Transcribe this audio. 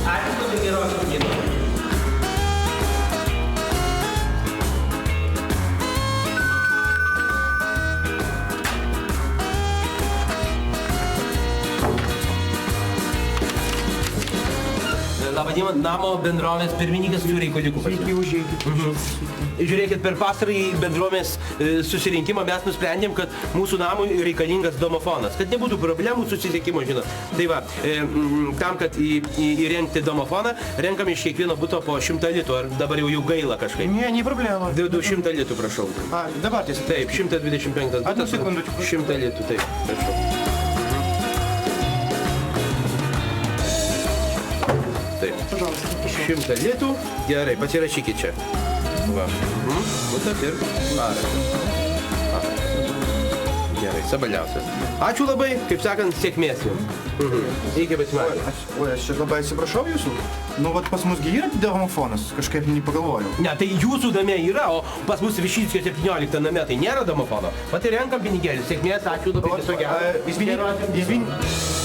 Ačiū labai geros dienos. Labą dieną, namo bendrovės pirmininkas turi reikalikų. Sveiki, užeikit. Žiūrėkit, per pastarąjį bendrovės susirinkimą mes nusprendėm, kad mūsų namui reikalingas domofonas, kad nebūtų problemų susisiekimo, žinot. Tai va, tam, kad įrengti domofoną, renkam iš kiekvieno buto po 100 litų, ar dabar jau gaila kažkaip? Не проблема. 200 litų, prašau. Dabar tiesiog. Taip, 125 butas, 100 litų, taip, prašau. Taip, 100 litų, gerai, pasirašykit čia. Va. Butas ir areštas. Gerai, sabaliausias. Ačiū labai, kaip sakant, sėkmės jums. Iki pasimatymų. Oi, aš čia labai atsiprašau jūsų. Nu, vat pas musgi yra domofonas, kažkaip nepagalvojau. Ne, tai jūsų name yra, o pas mus Višinskio 17 name tai nėra domofono. Vat ir renkam pinigėlį. Sėkmės, ačiū labai, viso gero. Извини.